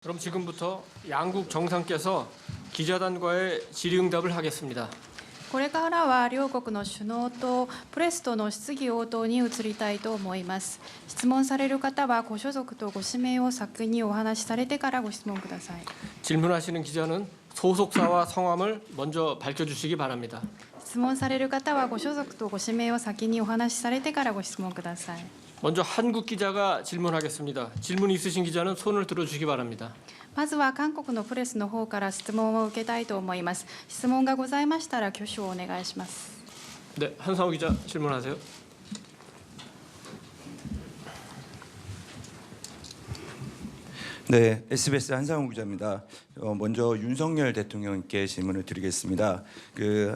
그럼 지금부터 양국 정상께서 기자단과의 질의응답을 하겠습니다. これからは両国の首脳とプレスとの質疑応答に移りたいと思います。質問される方はご所属とご氏名を先にお話しされてからご質問ください。 질문하시는 기자는 소속사와 성함을 먼저 밝혀주시기 바랍니다. 質問される方はご所属とご氏名を先にお話しされてからご質問ください。 먼저 한국 기자가 질문하겠습니다. 질문 있으신 기자는 손을 들어주시기 바랍니다. まずは韓国のプレスの方から質問を受けたいと思います。質問がございましたら挙手をお願いします。 네, 한상호 기자 질문하세요. 네, SBS 한상우 기자입니다. 먼저 윤석열 대통령께 질문을 드리겠습니다.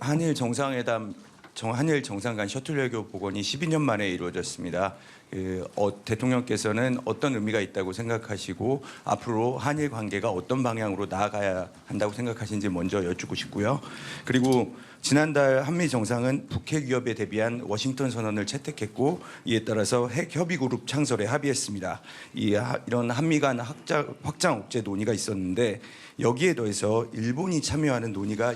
한일 정상회담, 한일 정상 간 셔틀 외교 복원이 12년 만에 이루어졌습니다. 대통령께서는 어떤 의미가 있다고 생각하시고 앞으로 한일 관계가 어떤 방향으로 나아가야 한다고 생각하시는지 먼저 여쭙고 싶고요. 그리고 지난달 한미 정상은 북핵 위협에 대비한 워싱턴 선언을 채택했고 이에 따라서 핵 협의 그룹 창설에 합의했습니다. 이런 한미 간 확장 억제 논의가 있었는데 여기에 더해서 일본이 참여하는 논의가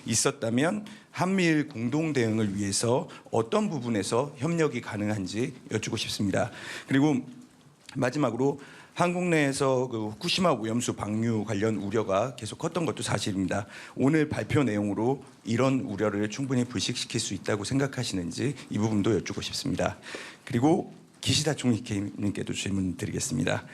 있었다면 한미일 공동 대응을 위해서 어떤 부분에서 협력이 가능한지 여쭙고 싶습니다. 그리고 마지막으로 한국 내에서 후쿠시마 오염수 방류 관련 우려가 계속 컸던 것도 사실입니다. 오늘 발표 내용으로 이런 우려를 충분히 불식시킬 수 있다고 생각하시는지 이 부분도 여쭙고 싶습니다. 그리고 기시다 총리님께도 질문 드리겠습니다.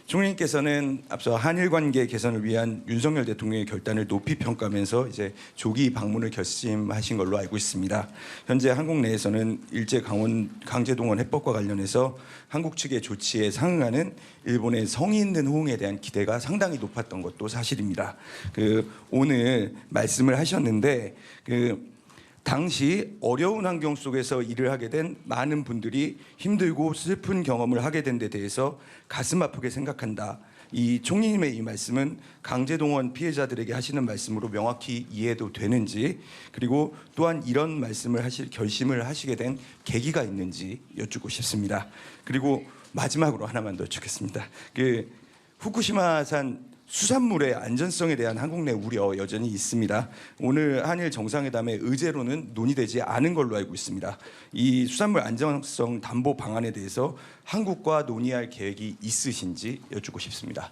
총리님께서는 앞서 한일 관계 개선을 위한 윤석열 대통령의 결단을 높이 평가하면서 이제 조기 방문을 결심하신 걸로 알고 있습니다. 현재 한국 내에서는 일제 강제동원 해법과 관련해서 한국 측의 조치에 상응하는 일본의 성의 있는 호응에 대한 기대가 상당히 높았던 것도 사실입니다. 오늘 말씀을 하셨는데 당시 어려운 환경 속에서 일을 하게 된 많은 분들이 힘들고 슬픈 경험을 하게 된 데 대해서 가슴 아프게 생각한다. 이 총리님의 이 말씀은 강제동원 피해자들에게 하시는 말씀으로 명확히 이해도 되는지, 그리고 또한 이런 말씀을 결심을 하시게 된 계기가 있는지 여쭙고 싶습니다. 그리고 마지막으로 하나만 더 여쭙겠습니다. 후쿠시마산 수산물의 안전성에 대한 한국 내 우려 여전히 있습니다. 오늘 한일 정상회담의 의제로는 논의되지 않은 걸로 알고 있습니다. 이 수산물 안전성 담보 방안에 대해서 한국과 논의할 계획이 있으신지 여쭙고 싶습니다.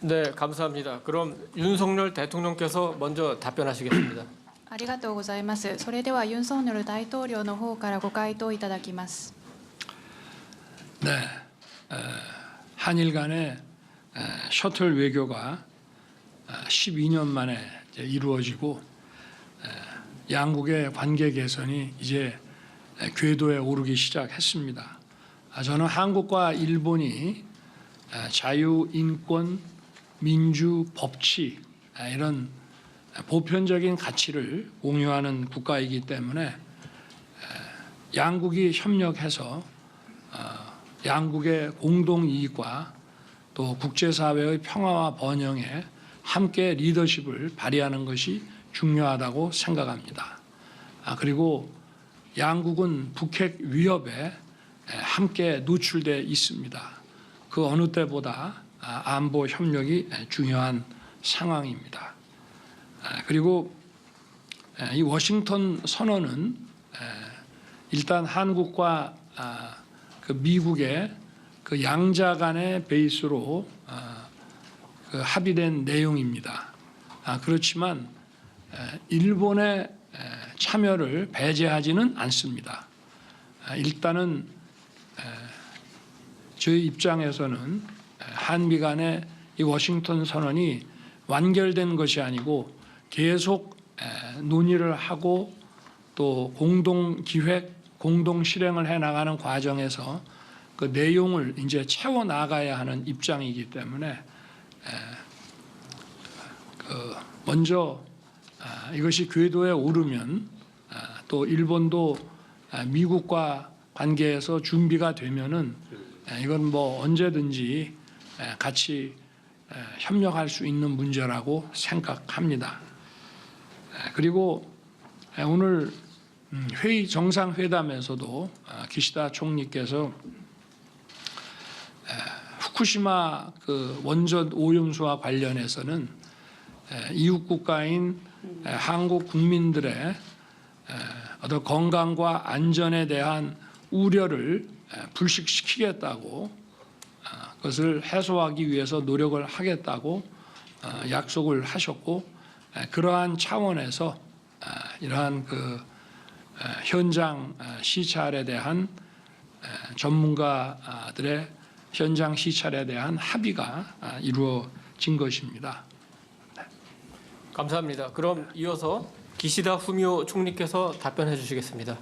네, 감사합니다. 그럼 윤석열 대통령께서 먼저 답변하시겠습니다. ありがとうございます。それではユン・ソンニョル大統領の方からご回答いただきます。 네, 한일 간의 셔틀 외교가 12년 만에 이루어지고 양국의 관계 개선이 이제 궤도에 오르기 시작했습니다. 저는 한국과 일본이 자유, 인권, 민주, 법치 이런 보편적인 가치를 공유하는 국가이기 때문에 양국이 협력해서 양국의 공동 이익과 또 국제사회의 평화와 번영에 함께 리더십을 발휘하는 것이 중요하다고 생각합니다. 그리고 양국은 북핵 위협에 함께 노출돼 있습니다. 그 어느 때보다 안보 협력이 중요한 상황입니다. 그리고 이 워싱턴 선언은 일단 한국과 미국의 양자 간의 베이스로 합의된 내용입니다. 그렇지만 일본의 참여를 배제하지는 않습니다. 일단은 저희 입장에서는 한미 간의 이 워싱턴 선언이 완결된 것이 아니고 계속 논의를 하고 또 공동 기획, 공동 실행을 해 나가는 과정에서 그 내용을 이제 채워 나가야 하는 입장이기 때문에 먼저 이것이 궤도에 오르면 또 일본도 미국과 관계에서 준비가 되면은 이건 뭐 언제든지 같이 협력할 수 있는 문제라고 생각합니다. 그리고 오늘 회의 정상회담에서도 기시다 총리께서 후쿠시마 그 원전 오염수와 관련해서는 이웃 국가인 한국 국민들의 어떤 건강과 안전에 대한 우려를 불식시키겠다고 그것을 해소하기 위해서 노력을 하겠다고 약속을 하셨고 그러한 차원에서 이러한 그 현장 시찰에 대한 전문가들의 현장 시찰에 대한 합의가 이루어진 것입니다. 감사합니다. 그럼 이어서 기시다 후미오 총리께서 답변해 주시겠습니다.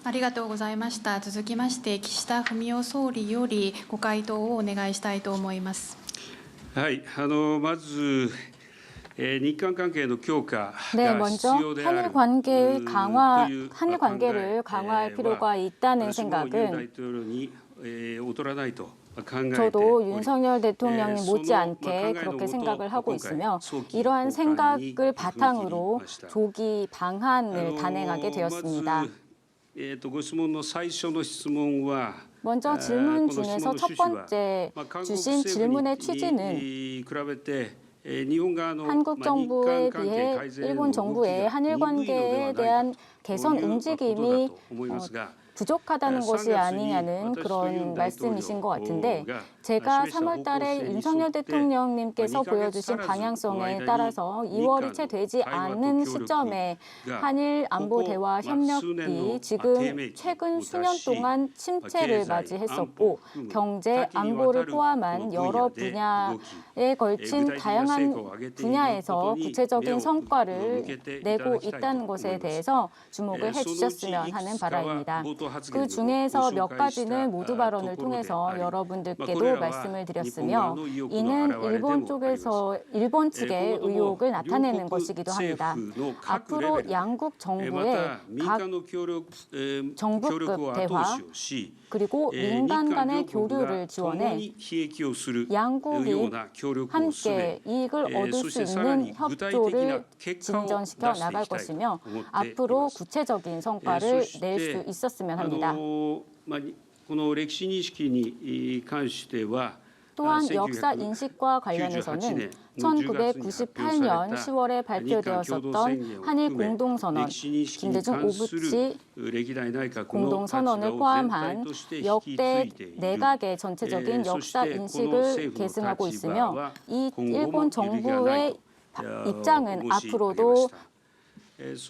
ありがとうございました。続きまして岸田文雄総理よりご回答をお願いしたいと思います。はい、まず、日韓関係の強化 네, が 먼저 必要であ 한일 る 관계의 강화, という 한일 관계를 강화할 필요가 있다는 私もユン大 생각은 統領に劣らないと考えて 저도 おり 윤석열 대통령이 예, 못지않게 서로 그렇게 막강한 생각을 하고 노도 있으며 소기 이러한 보관이 생각을 바탕으로 그것이 조기 방안을 단행하게 되었습니다. ご質問の最初の質問は 먼저 질문 중에서 첫 번째 まあ韓国 주신 政府 질문의 に 취지는 比べて 日本側の 한국 まあ 정부에 日韓関係 비해 改善の 일본 動き 정부의 が 한일 鈍いのでは 관계에 ないか 대한 と 개선 いうことだ 움직임이 と思いますが 부족하다는 것이 3月に 아니냐는 私と 그런 ユン大統領 말씀이신 것 같은데 が 제가 示した 3월 方向 달에 性に 윤석열 沿って 대통령님께서 2ヶ月 보여주신 足らず 방향성에 の間に 따라서 2월이 채 되지 日韓の 않은 対話と協力 시점에 が 한일 안보 ここ 대화 数年の 협력이 低 지금 迷期 최근 を 수년 脱し 동안 침체를 経済 맞이했었고 安保 경제 多岐にわた 안보를 る 포함한 この 여러 分野で 분야에 動き 걸친 具体的な成果 다양한 を上げている 분야에서 ことに 구체적인 目を 성과를 向けていた 내고 だきたいと 있다는 思い 것에 ます 대해서 주목을 そのうち 해주셨으면 い 하는 くつかは 바람입니다. 冒頭発 그 言でも 중에서 ご紹 몇 介した 가지는 모두 と 발언을 ころで 통해서 あり 여러분들께도 これらは 말씀을 日本側 드렸으며 の意欲の 이는 表れで 일본 もあります 쪽에서 일본 측의 今後とも 의혹을 両 나타내는 国 것이기도 합니다. 政府の各レベ 앞으로 ルで 양국 ま 정부의 た民 각 間の協力協 정부급 力を後 대화 押しをし 그리고 日 민간 韓 간의 両国 교류를 が共 지원해 に利益をするよ 양국이 うな協力を進め 함께 이익을 얻을 そし 수 てさら 있는 に具体的な 협조를 結果を出 진전시켜 してい 나갈 きたいと 것이며 思っていま 앞으로 す。 구체적인 성과를 そして 낼 수 있었으면 합니다. まあこの歴史認識に関しては 또한 역사 인식과 관련해서는 1998년 10월에 발표되었었던 한일 공동선언, 김대중 오부치 공동선언을 포함한 역대 내각의 전체적인 역사 인식을 계승하고 있으며 이 일본 정부의 입장은 앞으로도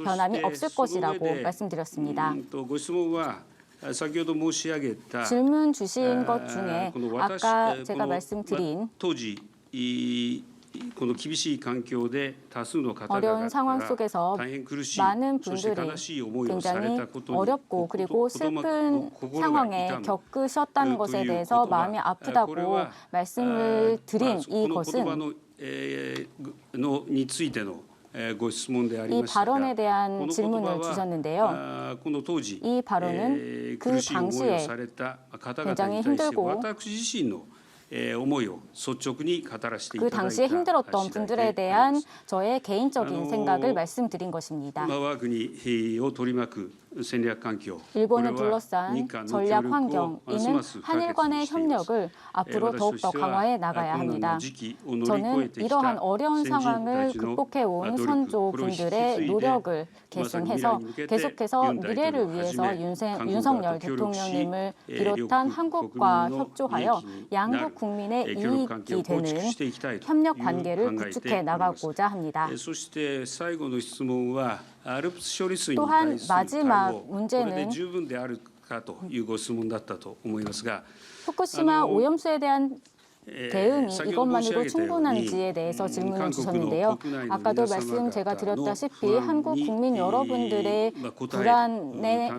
변함이 없을 것이라고 말씀드렸습니다. ご質問は 先ほど申し上げた 질문 주신 것 중에 この私 아까 제가 この 말씀드린 当時この厳しい環境で多数の方々 어려운 が 상황 속에서 大変苦しい 많은 そして 분들이 悲しい思いをされ 굉장히 たことに 어렵고 그리고 슬픈 상황에 겪으셨다는 것에 대해서 마음이 아프다고 말씀을 드린 この言葉 이것은 のについてのご質問であり 이 ましたが 발언에 こ 대한 の言葉 질문을 は 주셨는데요. この当時 이 발언은 苦 그 しい思いを 당시에 された方々 굉장히 に対して 힘들고 私自身の思いを率直に語らせてい 그 ただいた 당시에 힘들었던 次第 분들에 であり 대한 ます。 저의 개인적인 아, 생각을 말씀드린 것입니다. 我が国を取り巻く戦略環境 일본을 これは 둘러싼 日韓の 전략 協力を 환경 ます 이는 ます不可欠 한일 간의 にしています 협력을 앞으로 더욱더 강화해 나가야 합니다. 저는 이러한 어려운 상황을 극복해 온 선조분들의 노력을 계승해서 계속해서 미래를 위해서 윤석열 대통령님을 비롯한 한국과 협조하여 양국 국민의 이익이 되는 협력 관계를 구축해 나가고자 합니다. そして最後の質問はALPS処理水に 또한 対する対 마지막 応これで 문제는 十分であるかというご質問だったと思いますが 후쿠시마 오염수에 대한 대응이 先ほど申し上 이것만으로 げたように 충분한지에 대해서 질문을 주셨는데요. 아까도 말씀 제가 드렸다시피 한국 국민 여러분들의 불안에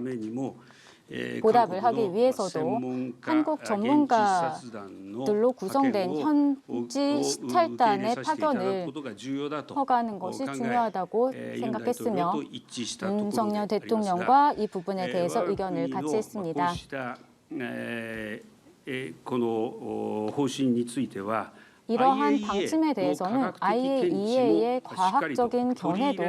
보답을 하기 위해서도 한국 전문가들로 구성된 현지 시찰단의 파견을 허가하는 것이 중요하다고 생각했으며 윤석열 대통령과 이 부분에 대해서 의견을 같이 했습니다. この方針については 이러한 방침에 대해서는 IAEA의 과학적인 견해도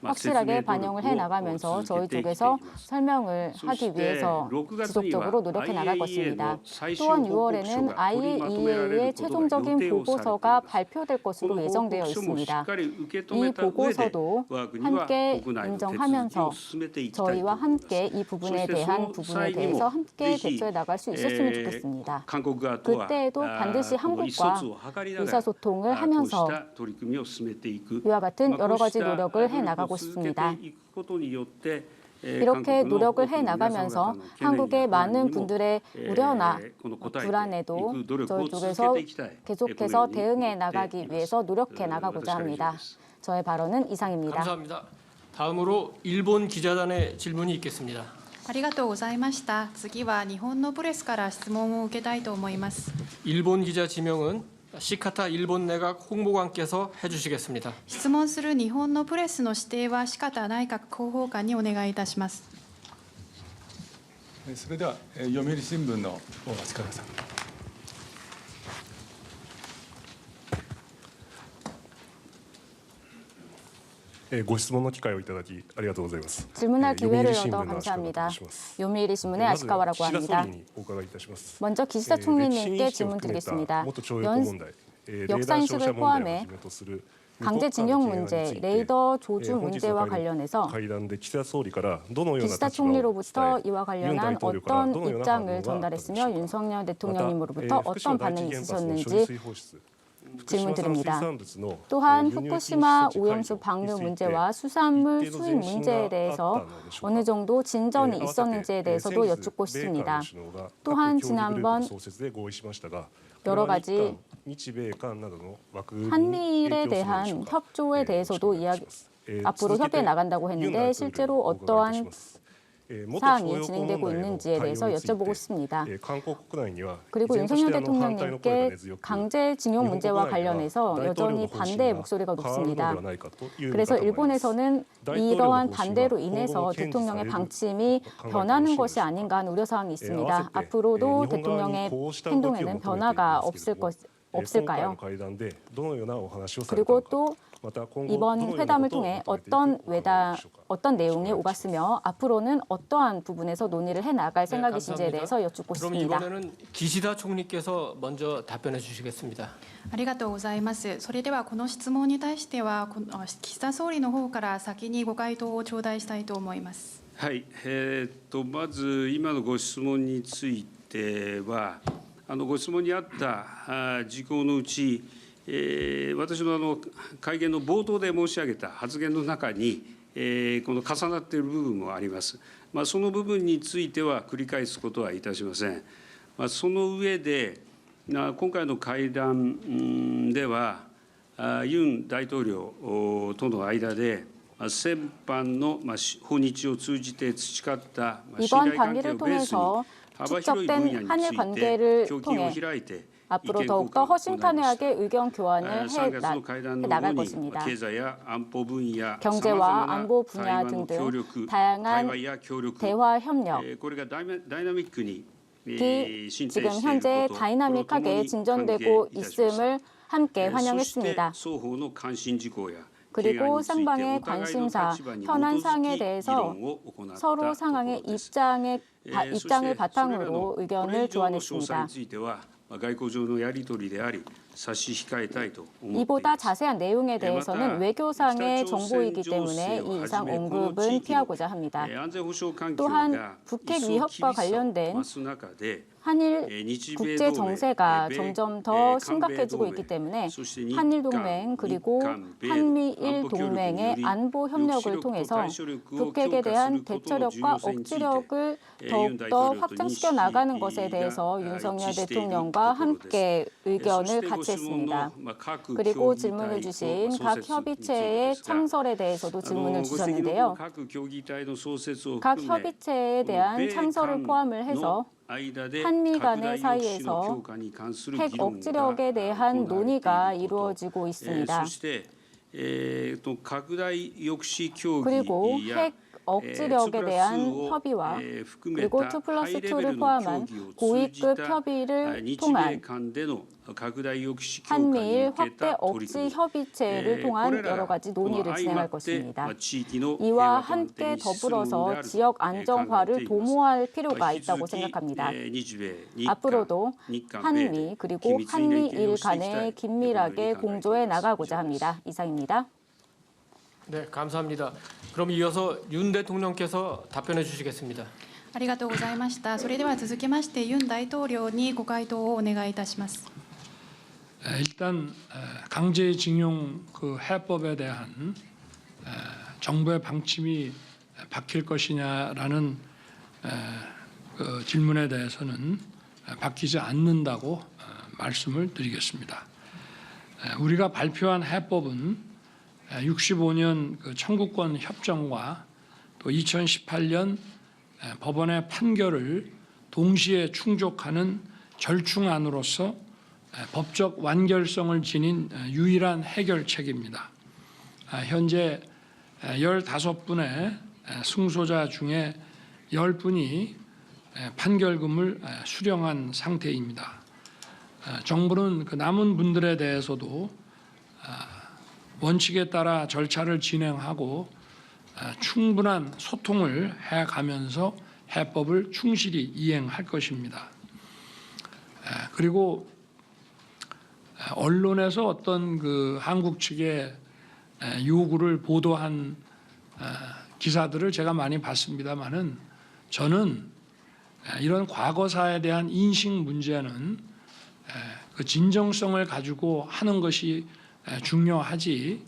확실하게 반영을 해 나가면서 저희 쪽에서 설명을 하기 위해서 지속적으로 노력해 나갈 것입니다. 또한 6월에는 IAEA의 최종적인 보고서가 발표될 것으로 예정되어 있습니다. 이 보고서도 함께 인정하면서 저희와 함께 이 부분에 대해서 함께 대처해 나갈 수 있었으면 좋겠습니다. 그때에도 반드시 한국과 의사소통을 하면서 이와 같은 여러 가지 노력을 해 나가고 싶습니다. 이렇게 노력을 해 나가면서 한국의 많은 분들의 우려나 불안에도 저희 쪽에서 계속해서 대응해 나가기 위해서 노력해 나가고자 합니다. 저의 발언은 이상입니다. 감사합니다. 다음으로 일본 기자단의 질문이 있겠습니다. ありがとうございました。次は日本のプレスから質問を受けたいと思います。 일본 기자 지명은 시카타 일본 내각 홍보관께서 해주시겠습니다. 質問する日本のプレスの指定は四方内閣広報官にお願いいたします。それでは読売新聞の足利さん。ご質問の機会をいただきありがとうございます。 질문할 기회를 요미우리 얻어 신문의 감사합니다. 아시카와라고 요미우리 신문의 まず 아시카와라고 岸田 합니다. 総理にお伺いいたします。 먼저 기시다 歴史 총리님께 認識を 질문 含めた 드리겠습니다. 元徴用工問題、レーダー 역사 照 인식을 射問題を 포함해 はじめとする 강제징용 문제, 레이더 조주 문제와 관련해서 会談で岸田総理からどのような 기시다 立場を伝 총리로부터 え 이와 ユン 관련한 大統領から 어떤 どのような反応 입장을 があったのでしょう 전달했으며 か。 윤석열 また 대통령님으로부터 福島 어떤 第 반응이 一原発の処理 있으셨는지 水放出 질문 드립니다. 또 또한 후쿠시마 오염수 방류 문제와 수산물 수입 문제에 대해서 어느 정도 진전이 있었는지에 대해서도 여쭙고 싶습니다. 또한 지난번 여러 가지 한미일에 대한 협조에 대해서도 앞으로 협의해 나간다고 했는데 실제로 어떠한 사항이 진행되고 있는지에 대해서 여쭤보고 싶습니다. 그리고 윤석열 대통령님께 강제징용 문제와 관련해서 여전히 반대의 목소리가 높습니다. 그래서 일본에서는 이러한 반대로 인해서 대통령의 방침이 변하는 것이 아닌가 하는 우려사항이 있습니다. 앞으로도 대통령의 행동에는 변화가 없을까요? 그리고 또 이번 회담을 통해 어떤 내용이 오갔으며 앞으로는 어떠한 부분에서 논의를 해나갈 생각이신지에 대해서 여쭙고 그럼 싶습니다. 이번에는 기시다 총리께서 먼저 답변해 주시겠습니다. ありがとうございます。それではこの質問に対しては岸田総理の方から先にご回答を頂戴したいと思います。はい、まず今のご質問については、ご質問にあった事項のうち、私の会見の冒頭で申し上げた発言の中に、この重なっている部分もあります。その部分については繰り返すことはいたしません。その上で、今回の会談では、ユン大統領との間で、先般の訪日を通じて培った信頼関係をベースに、幅広い分野について協議を開いて、 앞으로 더욱더 허심탄회하게 의견 교환을 해나갈 것입니다. 경제와 안보 분야 등등 다양한 대화 협력, 지금 현재 다이나믹하게 진전되고 있음을 함께 환영했습니다. 그리고 쌍방의 관심사, 현안 사항에 대해서 서로 상황의 입장을 바탕으로 의견을 교환했습니다. 이보다 자세한 내용에 대해서는 외교상의 정보이기 때문에 이 이상 언급은 피하고자 합니다. 또한 북핵 위협과 관련된 한일 국제 정세가 점점 더 심각해지고 있기 때문에 한일 동맹 그리고 한미일 동맹의 안보 협력을 통해서 북핵에 대한 대처력과 억지력을 더욱더 확장시켜 나가는 것에 대해서 윤석열 대통령과 함께 의견을 같이 했습니다. 그리고 질문을 주신 각 협의체의 창설에 대해서도 질문을 주셨는데요. 각 협의체에 대한 창설을 포함을 해서 한미 간의 사이에서 핵 억지력에 대한 논의가 이루어지고 있습니다. 그리고 핵 억지력에 대한 협의와 그리고 2+2를 포함한 고위급 협의를 통한 한미일 확대 억지 협의체를 통한 여러 가지 논의를 진행할 것입니다. 이와 함께 더불어서 지역 안정화를 도모할 필요가 있다고 생각합니다. 앞으로도 한미 그리고 한미일 간에 긴밀하게 공조해 나가고자 합니다. 이상입니다. 네, 감사합니다. 그럼 이어서 윤 대통령께서 답변해 주시겠습니다. ありがとうございました。それでは続きましてユン大統領にご回答をお願いいたします。 일단 강제징용 그 해법에 대한 정부의 방침이 바뀔 것이냐라는 그 질문에 대해서는 바뀌지 않는다고 말씀을 드리겠습니다. 우리가 발표한 해법은 65년 그 청구권 협정과 또 2018년 법원의 판결을 동시에 충족하는 절충안으로서 법적 완결성을 지닌 유일한 해결책입니다. 현재 15분의 승소자 중에 10분이 판결금을 수령한 상태입니다. 정부는 그 남은 분들에 대해서도 원칙에 따라 절차를 진행하고 충분한 소통을 해가면서 해법을 충실히 이행할 것입니다. 그리고 언론에서 어떤 그 한국 측의 요구를 보도한 기사들을 제가 많이 봤습니다만은 저는 이런 과거사에 대한 인식 문제는 그 진정성을 가지고 하는 것이 중요하지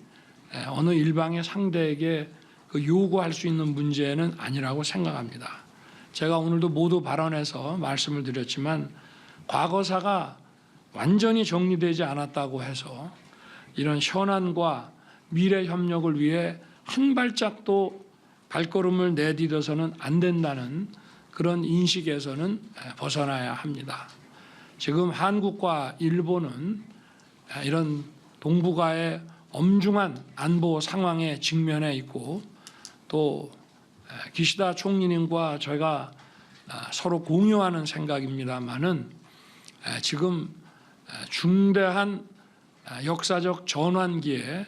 어느 일방의 상대에게 그 요구할 수 있는 문제는 아니라고 생각합니다. 제가 오늘도 모두 발언해서 말씀을 드렸지만 과거사가 완전히 정리되지 않았다고 해서 이런 현안과 미래 협력을 위해 한 발짝도 발걸음을 내디뎌서는 안 된다는 그런 인식에서는 벗어나야 합니다. 지금 한국과 일본은 이런 동북아의 엄중한 안보 상황에 직면해 있고 또 기시다 총리님과 저희가 서로 공유하는 생각입니다만은 지금 중대한 역사적 전환기에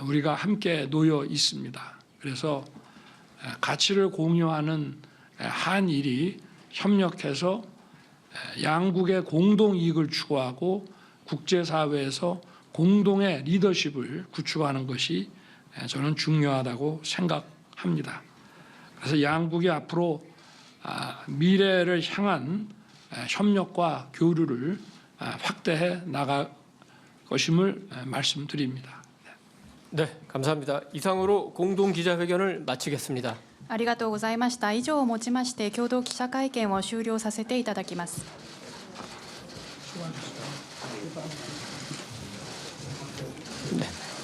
우리가 함께 놓여 있습니다. 그래서 가치를 공유하는 한일이 협력해서 양국의 공동 이익을 추구하고 국제사회에서 공동의 리더십을 구축하는 것이 저는 중요하다고 생각합니다. 그래서 양국이 앞으로 미래를 향한 협력과 교류를 확대해 나갈 것임을 말씀드립니다. 네, 감사합니다. 이상으로 공동 기자회견을 마치겠습니다. ありがとうございました。以上をもちまして共同記者会見を終了させていただきます。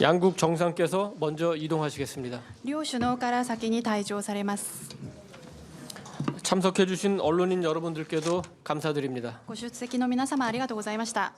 양국 정상께서 먼저 이동하시겠습니다. 両首脳から先に退場されます。 참석해 주신 언론인 여러분들께도 감사드립니다. ご出席の皆様ありがとうございました。